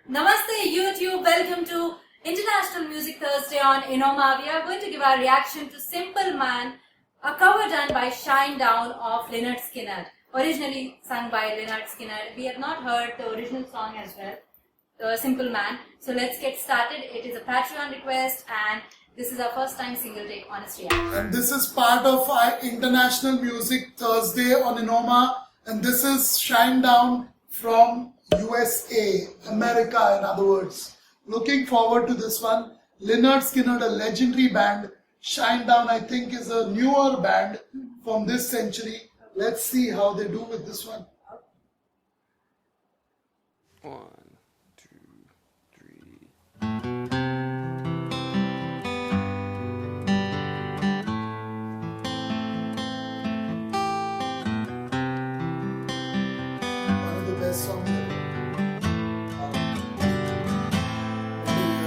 Namaste YouTube, welcome to International Music Thursday on Enoma. We are going to give our reaction to Simple Man, a cover done by Shinedown of Lynyrd Skynyrd, originally sung by Lynyrd Skynyrd. We have not heard the original song as well, the Simple Man. So let's get started. It is a Patreon request and this is our first time single take honest reaction. And this is part of our International Music Thursday on Enoma, and this is Shinedown from USA, America in other words. Looking forward to this one. Lynyrd Skynyrd, a legendary band. Shinedown, I think, is a newer band from this century. Let's see how they do with this one. 1, 2, 3. One of the best songs ever.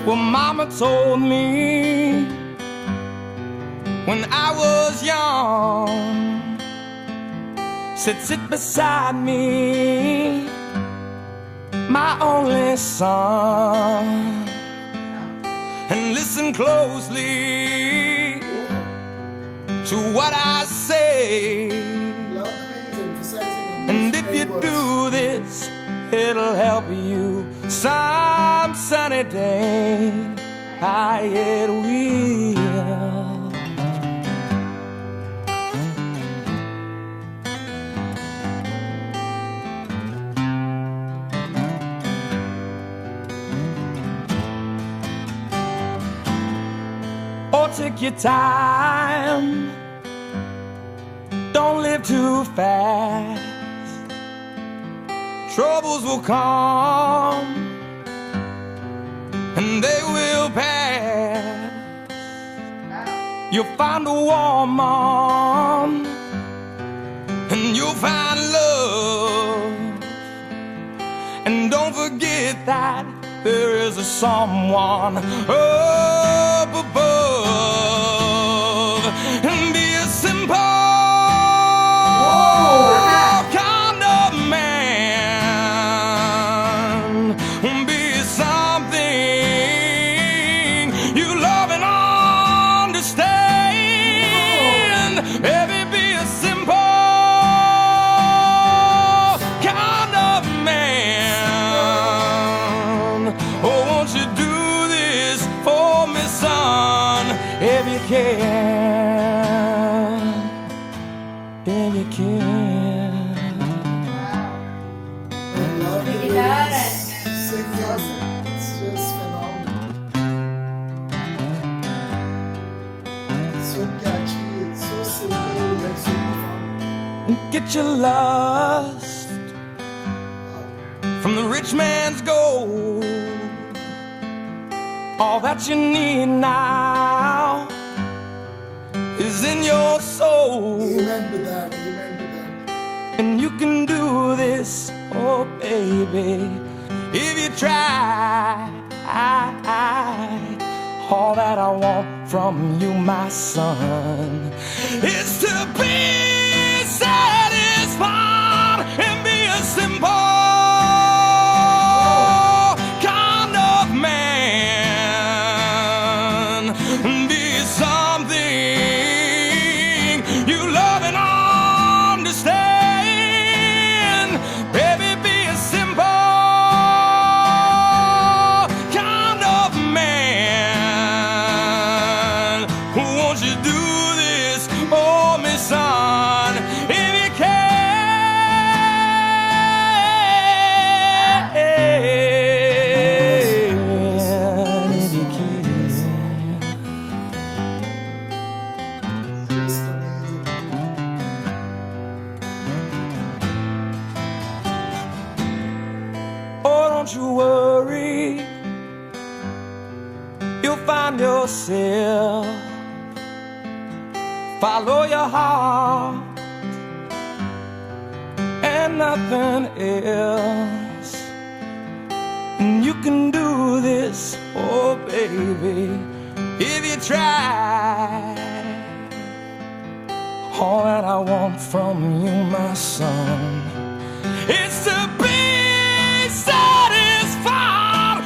Well, Mama told me when I was young, said sit beside me, my only son, and listen closely to what I say. Love the way he's emphasizing on And these if you words. do this, it'll help you some sunny day. It will. Oh, take your time. Don't live too fast. Troubles will come and they will pass. You'll find a woman and you'll find love. And don't forget that there is a someone up above. And be a simple kind of man. Be something you love and understand. Baby, be a simple kind of man. Oh, won't you do this for me, son, if you can, if you can. I love the way Guitar he's and- singing. It's just phenomenal. It's so catchy, it's so simple, yet so profound. Get your lust from the rich man's gold. All that you need now is in your soul. Amen to that, amen to that. And you can do this, oh baby, if you try. All that I want from you, my son, is to be satisfied and be a simple kind of man. Be something you love and understand. Baby, be a simple kind of man. Won't you do this for me, son, if you can? If you can. Just amazing. Oh, don't you worry, you'll find yourself. Follow your heart and nothing else. And you can do this, oh baby, if you try. All that I want from you, my son, is to be satisfied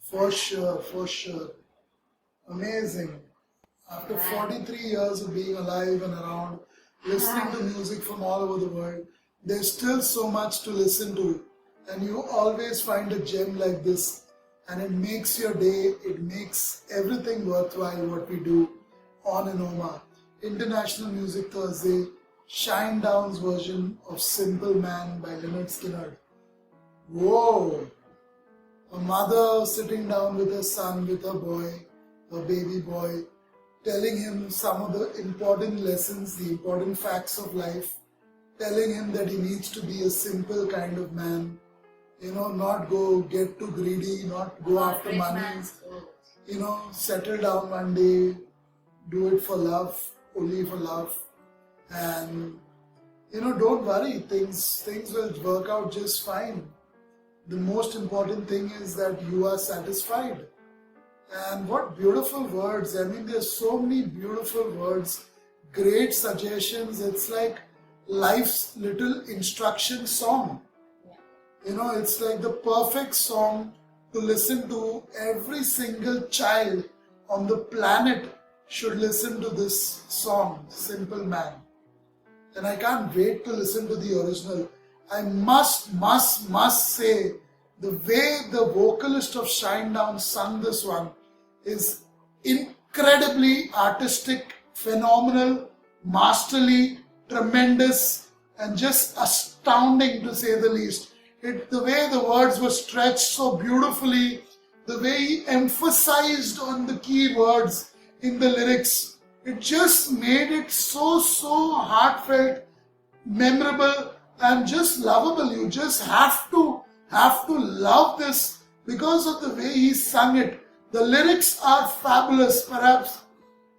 For sure, for sure. Amazing. After 43 years of being alive and around, listening to music from all over the world, there's still so much to listen to. And you always find a gem like this. And it makes your day, it makes everything worthwhile what we do on Enoma. International Music Thursday, Shinedown's version of Simple Man by Lynyrd Skynyrd. Whoa! A mother sitting down with her son, with her boy, her baby boy, telling him some of the important lessons, the important facts of life, telling him that he needs to be a simple kind of man, not go get too greedy, not go after money, settle down one day, do it for love, only for love, and don't worry, things will work out just fine. The most important thing is that you are satisfied. And what beautiful words. I mean, there's so many beautiful words, great suggestions. It's like life's little instruction song. It's like the perfect song to listen to. Every single child on the planet should listen to this song, Simple Man. And I can't wait to listen to the original. I must say, the way the vocalist of Shinedown sung this one is incredibly artistic, phenomenal, masterly, tremendous, and just astounding to say the least. The way the words were stretched so beautifully, the way he emphasized on the key words in the lyrics, it just made it so heartfelt, memorable, and just lovable. You just have to love this because of the way he sung it. The lyrics are fabulous, perhaps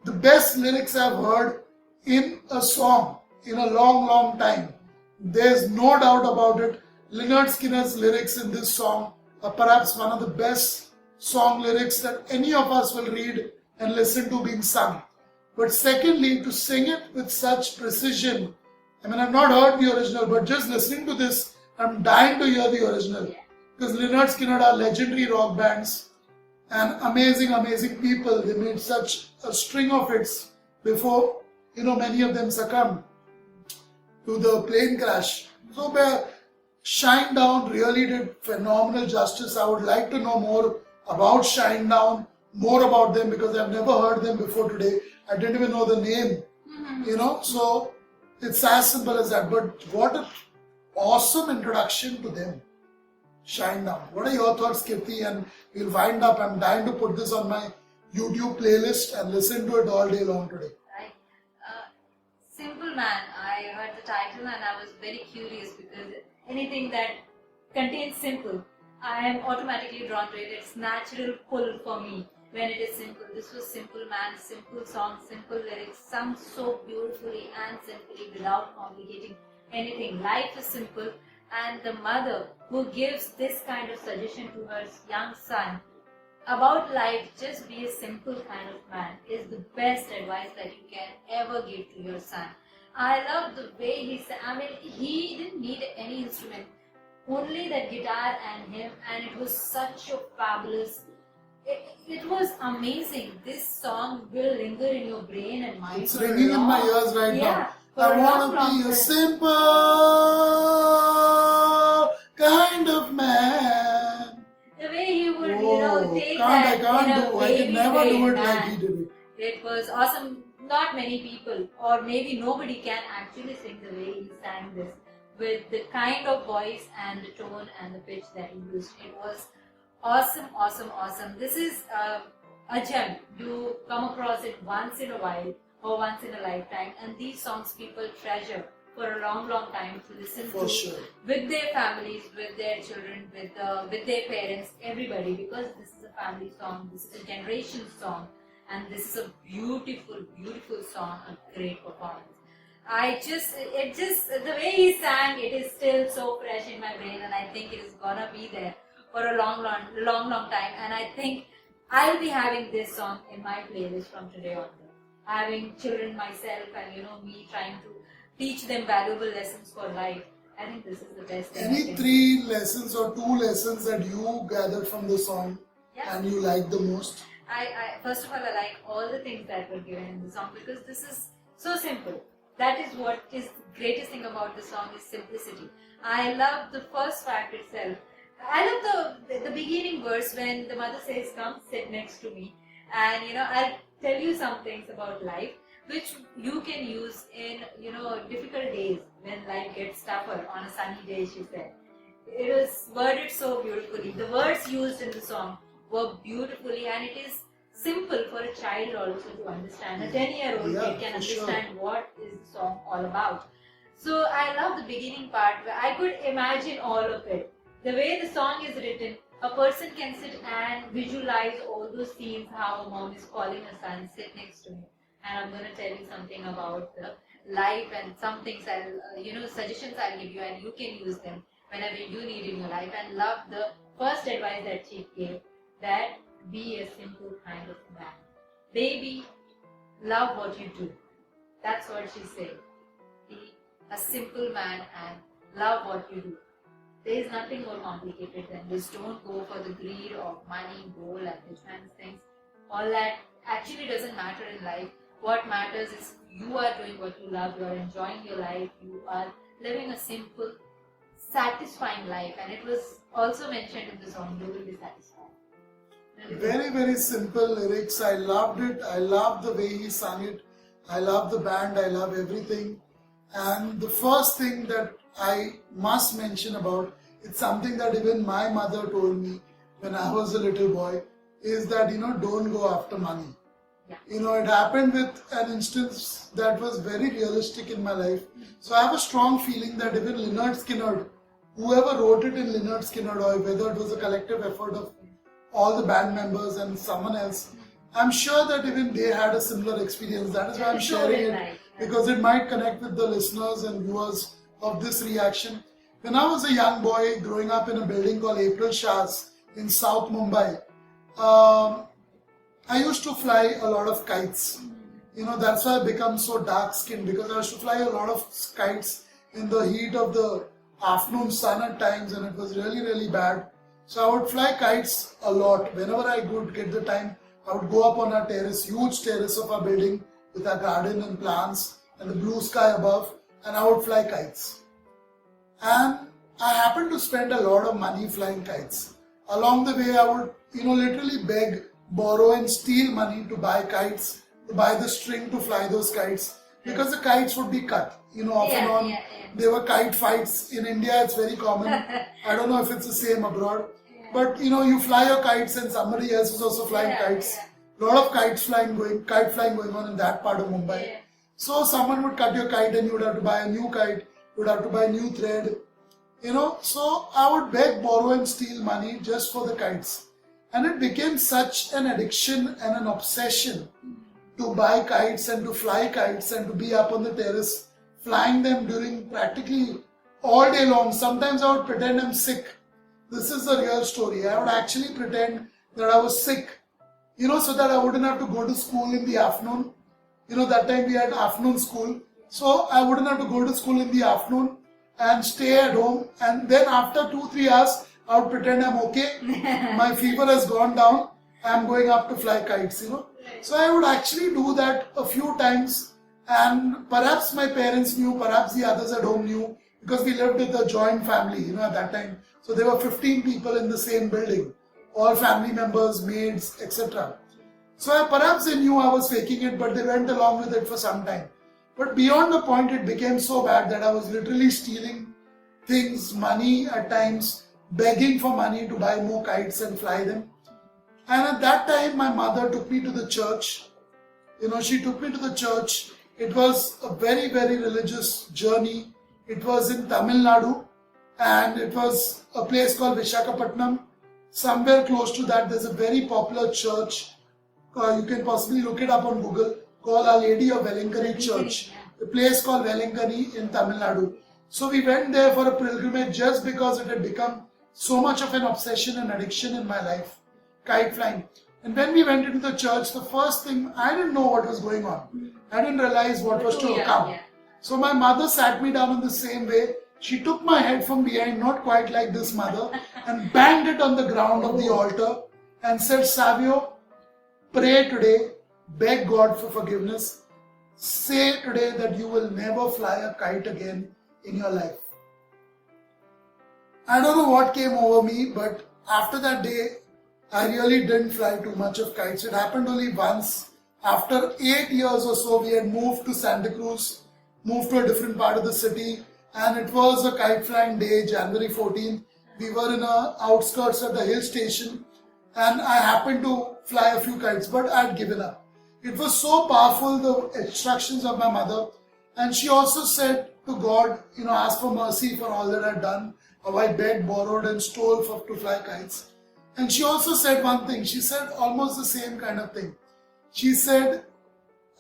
the best lyrics I've heard in a song in a long time. There's no doubt about it. Lynyrd Skynyrd's lyrics in this song are perhaps one of the best song lyrics that any of us will read and listen to being sung. But secondly, to sing it with such precision. I mean, I've not heard the original, but just listening to this, I'm dying to hear the original. Because Lynyrd Skynyrd are legendary rock bands and amazing people. They made such a string of hits before, many of them succumbed to the plane crash. So Shinedown really did phenomenal justice. I would like to know more about Shinedown, more about them, because I've never heard them before today. I didn't even know the name, so it's as simple as that. But what an awesome introduction to them. Shinedown. What are your thoughts, Kirti? And we'll wind up. I'm dying to put this on my YouTube playlist and listen to it all day long today. Right. Simple Man. I heard the title and I was very curious because anything that contains simple, I am automatically drawn to it. It's natural pull for me when it is simple. This was Simple Man, simple song, simple lyrics, sung so beautifully and simply without complicating anything. Life is simple. And the mother who gives this kind of suggestion to her young son about life, just be a simple kind of man, is the best advice that you can ever give to your son. I love the way he sang. I mean, he didn't need any instrument, only that guitar and him, and it was such a fabulous. It was amazing. This song will linger in your brain and mind. It's ringing in my ears right now. I want to be a simple kind of man. The way he would, take I can never do it man. like he did it. It was awesome. Not many people, or maybe nobody, can actually sing the way he sang this with the kind of voice and the tone and the pitch that he used. It was awesome. This is a gem. You come across it once in a while or once in a lifetime, and these songs people treasure for a long time to listen for to sure. With their families, with their children, with their parents, everybody, because this is a family song, this is a generation song, and this is a beautiful song, a great performance. The way he sang, it is still so fresh in my brain, and I think it is gonna be there for a long time, and I think I'll be having this song in my playlist from today onward. Having children myself and me trying to teach them valuable lessons for life, I think this is the best thing. Any 3 lessons or 2 lessons that you gathered from the song? Yeah. and you like the most? First of all, I like all the things that were given in the song because this is so simple. That is what is the greatest thing about the song is simplicity. I love the first fact itself. I love the beginning verse when the mother says, "Come sit next to me," and I'll tell you some things about life which you can use in difficult days when life gets tougher. On a sunny day, she said. It was worded so beautifully. The words used in the song were beautifully, and it is simple for a child also to understand. A 10-year-old kid can understand what is the song all about. So I love the beginning part where I could imagine all of it. The way the song is written, a person can sit and visualize all those scenes, how a mom is calling a son, sit next to me. And I'm going to tell you something about the life and some things suggestions I'll give you, and you can use them whenever you need in your life. And love the first advice that she gave, that be a simple kind of man. Baby, love what you do. That's what she said. Be a simple man and love what you do. There is nothing more complicated than this. Don't go for the greed of money, gold, and rich man's things. All that actually doesn't matter in life. What matters is you are doing what you love, you are enjoying your life, you are living a simple, satisfying life. And it was also mentioned in the song, you will be satisfied. Very, very simple lyrics. I loved it. I loved the way he sang it. I love the band. I love everything. And the first thing that I must mention about, it's something that even my mother told me when I was a little boy, is that, don't go after money. Yeah. It happened with an instance that was very realistic in my life. So I have a strong feeling that even Lynyrd Skynyrd, whoever wrote it in Lynyrd Skynyrd, or whether it was a collective effort of all the band members and someone else, I'm sure that even they had a similar experience. That is why I'm sharing it, because it might connect with the listeners and viewers of this reaction. When I was a young boy growing up in a building called April Shah's in South Mumbai, I used to fly a lot of kites. That's why I become so dark skinned, because I used to fly a lot of kites in the heat of the afternoon sun at times, and it was really, really bad. So I would fly kites a lot. Whenever I could get the time, I would go up on our terrace, huge terrace of our building with our garden and plants and the blue sky above, and I would fly kites. And I happened to spend a lot of money flying kites. Along the way, I would, literally beg, borrow and steal money to buy kites, to buy the string to fly those kites, because the kites would be cut. Off and on. There were kite fights. In India, it's very common. I don't know if it's the same abroad. But you fly your kites and somebody else is also flying kites. A lot of kite flying going on in that part of Mumbai. So someone would cut your kite and you would have to buy a new kite. You would have to buy new thread. So I would beg, borrow and steal money just for the kites. And it became such an addiction and an obsession to buy kites and to fly kites and to be up on the terrace flying them during practically all day long. Sometimes I would pretend I'm sick. This is the real story. I would actually pretend that I was sick, so that I wouldn't have to go to school in the afternoon. That time we had afternoon school. So I wouldn't have to go to school in the afternoon and stay at home. And then after 2-3 hours, I would pretend I'm okay. My fever has gone down. I'm going up to fly kites, So I would actually do that a few times. And perhaps my parents knew, perhaps the others at home knew, because we lived with a joint family, at that time. So there were 15 people in the same building, all family members, maids, etc. So perhaps they knew I was faking it, but they went along with it for some time. But beyond the point, it became so bad that I was literally stealing things, money at times, begging for money to buy more kites and fly them. And at that time, my mother took me to the church. She took me to the church. It was a very, very religious journey. It was in Tamil Nadu. And it was a place called Vishakhapatnam. Somewhere close to that, there's a very popular church. You can possibly look it up on Google, called Our Lady of Velankani Church. A place called Velankani in Tamil Nadu. So we went there for a pilgrimage just because it had become so much of an obsession and addiction in my life. Kite flying. And when we went into the church, the first thing, I didn't know what was going on. I didn't realize what was to come. So my mother sat me down in the same way. She took my head from behind, not quite like this mother, and banged it on the ground of the altar. and said, Savio, pray today, beg God for forgiveness, say today that you will never fly a kite again in your life. I don't know what came over me, but after that day, I really didn't fly too much of kites. It happened only once. After 8 years or so, we had moved to Santa Cruz, moved to a different part of the city, and it was a kite flying day, January 14th. We were in the outskirts of the hill station, and I happened to fly a few kites, but I had given up. It was so powerful, the instructions of my mother, and she also said to God, ask for mercy for all that I had done, how I begged, borrowed, and stole to fly kites. And she also said one thing. She said almost the same kind of thing. She said,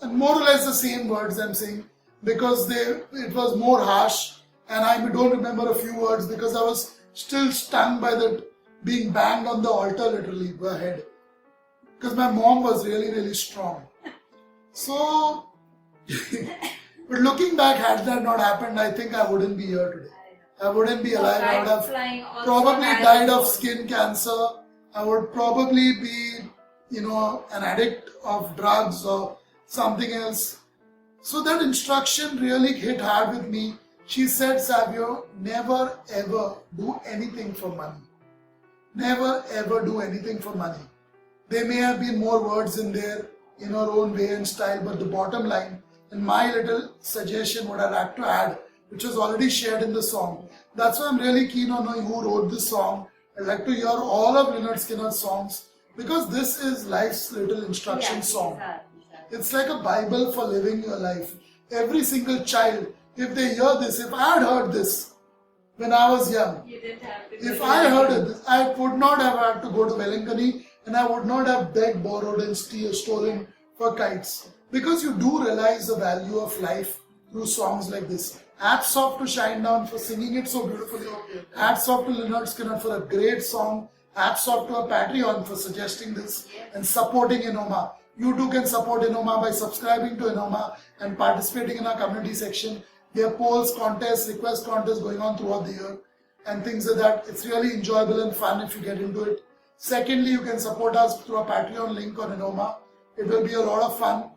and more or less the same words I'm saying, because it was more harsh, and I don't remember a few words because I was still stung by that being banged on the altar literally, my head. Because my mom was really, really strong. So, but looking back, had that not happened, I think I wouldn't be here today. I wouldn't be alive. I would have probably died of skin cancer. I would probably be, an addict of drugs or something else. So that instruction really hit hard with me. She said, Savio, never ever do anything for money. Never ever do anything for money. There may have been more words in there in her own way and style, but the bottom line, and my little suggestion, what I'd like to add, which was already shared in the song. That's why I'm really keen on knowing who wrote this song. I'd like to hear all of Lynyrd Skynyrd's songs because this is life's little instruction song. Exactly. It's like a Bible for living your life. Every single child, if they hear this, if I had heard this when I was young, if I heard it, I would not have had to go to Velankani and I would not have begged, borrowed and stolen for kites. Because you do realize the value of life through songs like this. Hats off to Shinedown for singing it so beautifully. Hats off to Lynyrd Skynyrd for a great song. Hats off to our Patreon for suggesting this and supporting Enoma. You too can support Enoma by subscribing to Enoma and participating in our community section. There are polls, contests, request contests going on throughout the year and things like that. It's really enjoyable and fun if you get into it. Secondly, you can support us through our Patreon link on Enoma. It will be a lot of fun.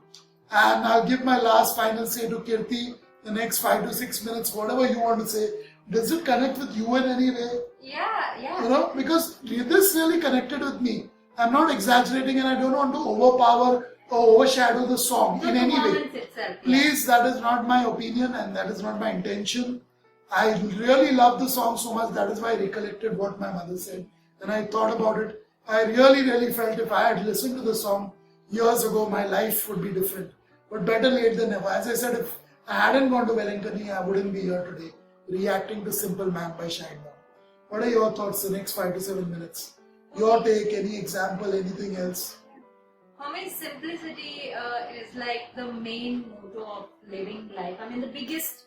And I'll give my last final say to Kirti, the next 5 to 6 minutes, whatever you want to say. Does it connect with you in any way? Yeah. Because this really connected with me. I'm not exaggerating and I don't want to overpower or overshadow the song in any way. Please, that is not my opinion and that is not my intention. I really love the song so much, that is why I recollected what my mother said. And I thought about it. I really felt if I had listened to the song years ago, my life would be different. But better late than never. As I said, if I hadn't gone to Velankani, I wouldn't be here today, reacting to Simple Man by Shinedown. What are your thoughts the next 5 to 7 minutes? Your take, any example, anything else? For me, simplicity is like the main motto of living life. I mean, the biggest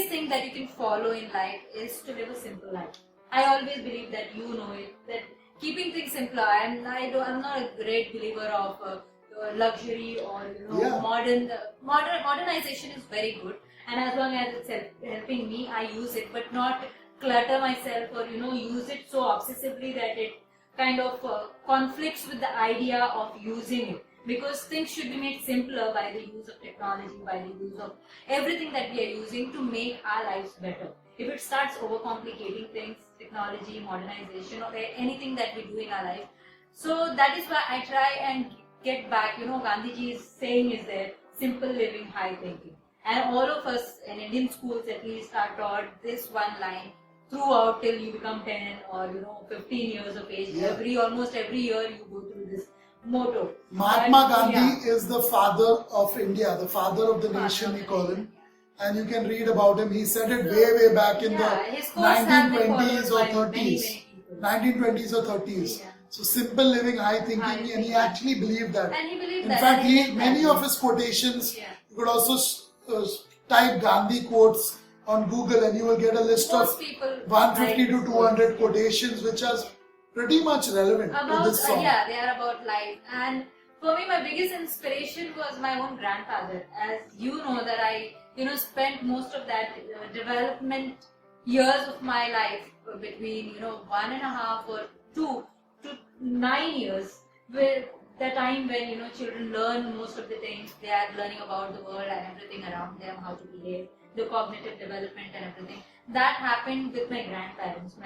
thing that you can follow in life is to live a simple life. I always believe that you know it, that keeping things simpler, I'm not a great believer of luxury or modernization is very good, and as long as it's helping me, I use it, but not clutter myself or use it so obsessively that it kind of conflicts with the idea of using it, because things should be made simpler by the use of technology, by the use of everything that we are using to make our lives better. If it starts overcomplicating things, technology, modernization, or anything that we do in our life, so that is why I try and get back, Gandhiji's saying is there, simple living, high thinking. And all of us in Indian schools at least are taught this one line throughout till you become 10 or 15 years of age. Almost every year you go through this motto. Mahatma Gandhi is the father of India, the father of the nation we call him. And you can read about him. He said it way back in the 1920s or 30s. 1920s or 30s. Yeah. So simple living, high thinking, and he actually believed that. And he believed in that. fact, many of his quotations, you could also type Gandhi quotes on Google and you will get a list of 150 to 200 quotations which are pretty much relevant to this song. Yeah, they are about life. And for me, my biggest inspiration was my own grandfather. As you know that I spent most of that development years of my life between 1.5 or 2 to 9 years, where the time when children learn most of the things, they are learning about the world and everything around them, how to behave, the cognitive development and everything. That happened with my grandparents,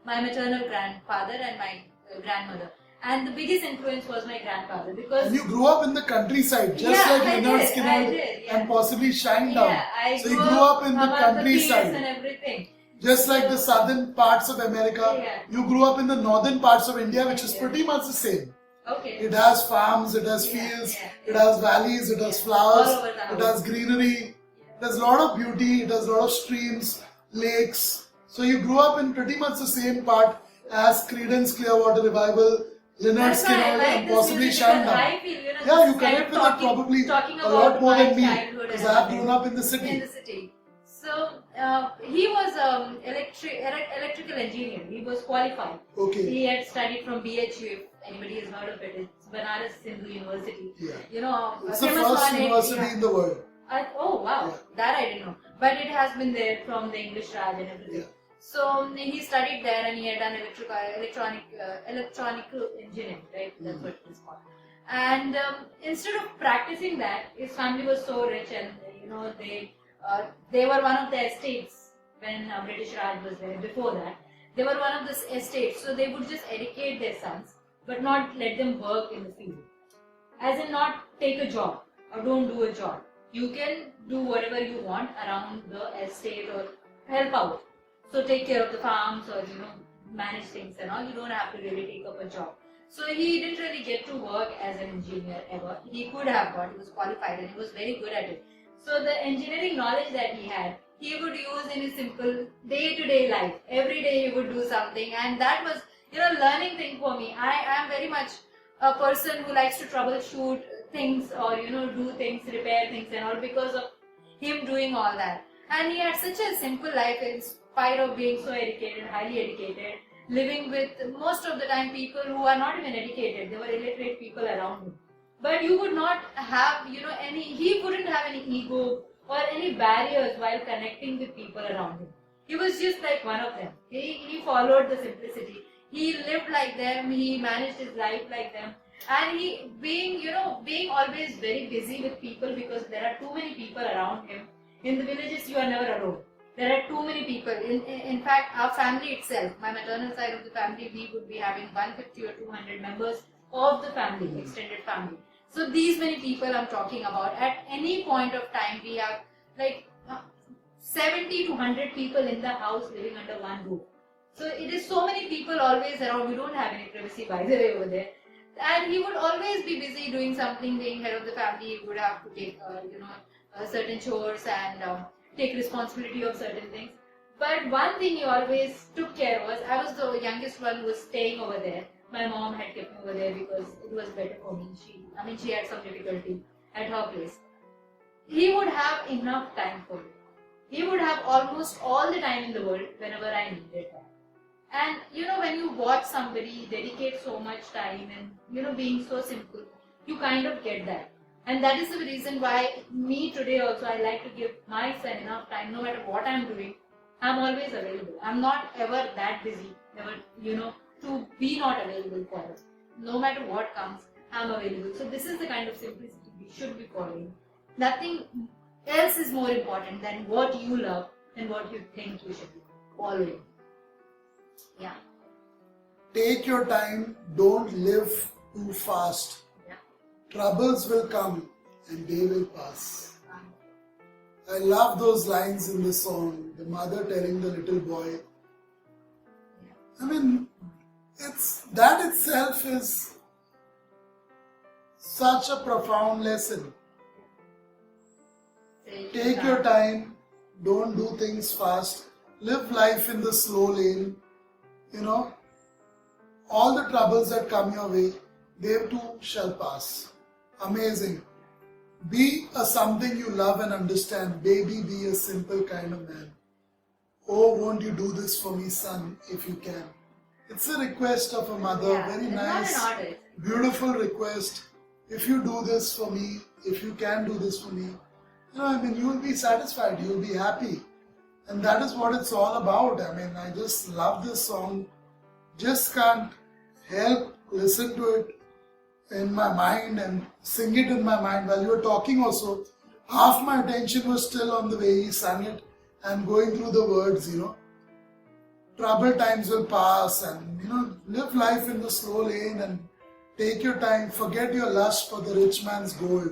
my maternal grandfather and my grandmother. And the biggest influence was my grandfather, because And you grew up in the countryside, just Yeah, like I Lynyrd did, Skynyrd yeah. and possibly Shinedown. I So you grew up in the among countryside. fields and everything. Just like the southern parts of America, Yeah. you grew up in the northern parts of India, which is Yeah. pretty much the same. Okay. It has farms, it has Yeah, fields, yeah, it yeah. has valleys, it has Yeah. flowers, All over the it house. has greenery, it has a lot of beauty, it has a lot of streams, lakes. So you grew up in pretty much the same part as Creedence Clearwater Revival, Lynyrd That's why I Skynyrd, like and this possibly music, because Shinedown. I feel, Yeah, this you is connect kind of with it probably talking a lot about more my than me, childhood because and I have everything. grown up in the city. In the city. So he was electrical engineer. He was qualified. Okay. He had studied from BHU. If anybody has heard of it, it's Banaras Hindu University. Yeah. It's the famous first one in- university yeah. in the world. Oh wow, Yeah. that I didn't know. But it has been there from the English Raj and everything. Yeah. So he studied there and he had done electronic engineering, right? That's what it is called. And instead of practicing that, his family was so rich, and they were one of the estates when British Raj was there. Before that, they were one of the estates, so they would just educate their sons, but not let them work in the field. As in, not take a job or don't do a job. You can do whatever you want around the estate or help out. So take care of the farms or manage things and all. You don't have to really take up a job. So he didn't really get to work as an engineer ever. He could have got. He was qualified and he was very good at it. So the engineering knowledge that he had, he would use in his simple day-to-day life. Every day he would do something, and that was learning thing for me. I am very much a person who likes to troubleshoot things or do things, repair things and all, because of him doing all that. And he had such a simple life in spite of being so educated, highly educated, living with most of the time people who are not even educated. They were illiterate people around him. But you would not have he wouldn't have any ego or any barriers while connecting with people around him. He was just like one of them. He followed the simplicity. He lived like them. He managed his life like them. And he being always very busy with people, because there are too many people around him. In the villages, you are never alone. There are too many people. In fact, our family itself, my maternal side of the family, we would be having 150 or 200 members of the family, extended family. So these many people I'm talking about, at any point of time, we have like 70 to 100 people in the house living under one roof. So it is so many people always around. We don't have any privacy, by the way, over there. And he would always be busy doing something, being head of the family. He would have to take, certain chores and take responsibility of certain things. But one thing he always took care was, I was the youngest one who was staying over there. My mom had kept me over there because it was better for me. She had some difficulty at her place. He would have enough time for me. He would have almost all the time in the world whenever I needed that. And when you watch somebody dedicate so much time and being so simple, you kind of get that. And that is the reason why me today also, I like to give my son enough time. No matter what I'm doing, I'm always available. I'm not ever that busy, never, to be not available for him. No matter what comes, I'm available. So this is the kind of simplicity we should be following. Nothing else is more important than what you love and what you think you should be following. Yeah. Take your time, don't live too fast. Yeah. Troubles will come and they will pass. I love those lines in the song, the mother telling the little boy. I mean, that itself is such a profound lesson. Take your time, don't do things fast, live life in the slow lane. All the troubles that come your way, they too shall pass. Amazing. Be a something you love and understand. Baby, be a simple kind of man. Oh, won't you do this for me, son, if you can. It's a request of a mother. Yeah, very it's nice, not an artist. beautiful request. If you do this for me, if you can do this for me, you will be satisfied, you will be happy. And that is what it's all about. I just love this song. Just can't help listen to it in my mind and sing it in my mind while you were talking also. Half my attention was still on the way he sang it and going through the words, Troubled times will pass and, live life in the slow lane and take your time. Forget your lust for the rich man's gold.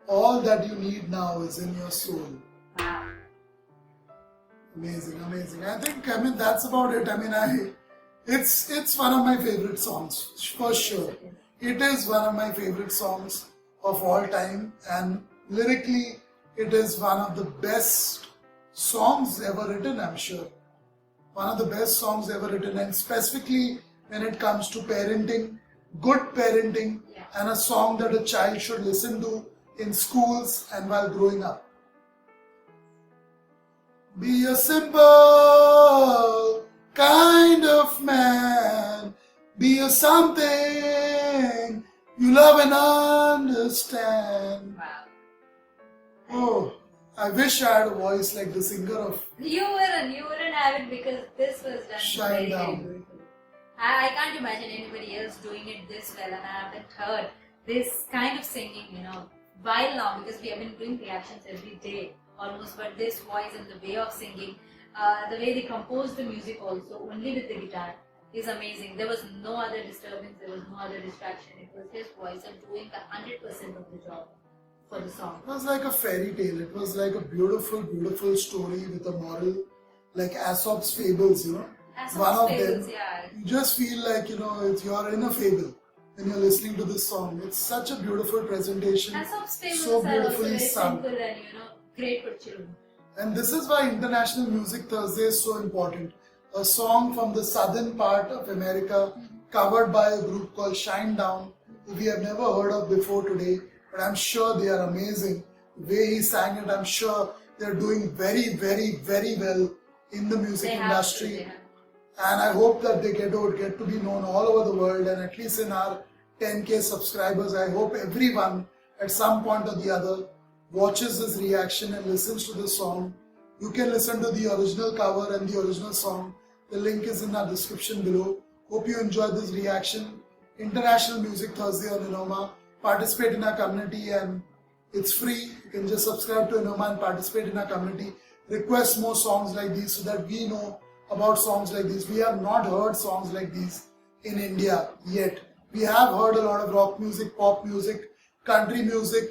All that you need now is in your soul. Wow. Amazing, amazing. I think, that's about it. It's one of my favorite songs, for sure. It is one of my favorite songs of all time, and lyrically, it is one of the best songs ever written, I'm sure. One of the best songs ever written, and specifically when it comes to parenting, good parenting, and a song that a child should listen to in schools and while growing up. Be a simple kind of man. Be a something you love and understand. Wow. Oh, I wish I had a voice like the singer of You wouldn't have it because this was done very, very Shinedown. beautiful. I can't imagine anybody else doing it this well, and I haven't heard this kind of singing, while now, because we have been doing reactions every day almost, but this voice and the way of singing, the way they composed the music also, only with the guitar, is amazing. There was no other disturbance, there was no other distraction. It was his voice and doing 100% of the job for the song. It was like a fairy tale. It was like a beautiful, beautiful story with a moral, like Aesop's fables, Aesop's One of fables, them. yeah. You just feel like, you're in a fable when you're listening to this song. It's such a beautiful presentation. Aesop's fables So are also beautifully very sung. simple and, great for children. And this is why International Music Thursday is so important. A song from the southern part of America, covered by a group called Shinedown, who we have never heard of before today, but I'm sure they are amazing. The way he sang it, I'm sure they're doing very, very, very well in the music They have industry. to, they have. And I hope that they get to be known all over the world, and at least in our 10K subscribers, I hope everyone at some point or the other watches this reaction and listens to the song. You can listen to the original cover and the original song. The link is in our description below. Hope you enjoyed this reaction. International Music Thursday on Enoma. Participate in our community, and it's free. You can just subscribe to Enoma and participate in our community. Request more songs like these so that we know about songs like these. We have not heard songs like these in India yet. We have heard a lot of rock music, pop music, country music,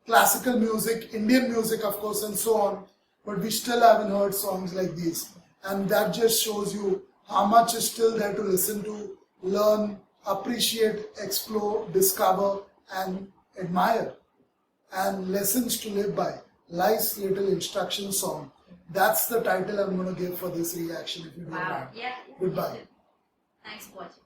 classical music, Indian music of course, and so on. But we still haven't heard songs like these. And that just shows you how much is still there to listen to, learn, appreciate, explore, discover and admire. And lessons to live by. Life's Little Instruction Song. That's the title I'm going to give for this reaction if you don't mind. Yeah. Goodbye. Thanks for watching.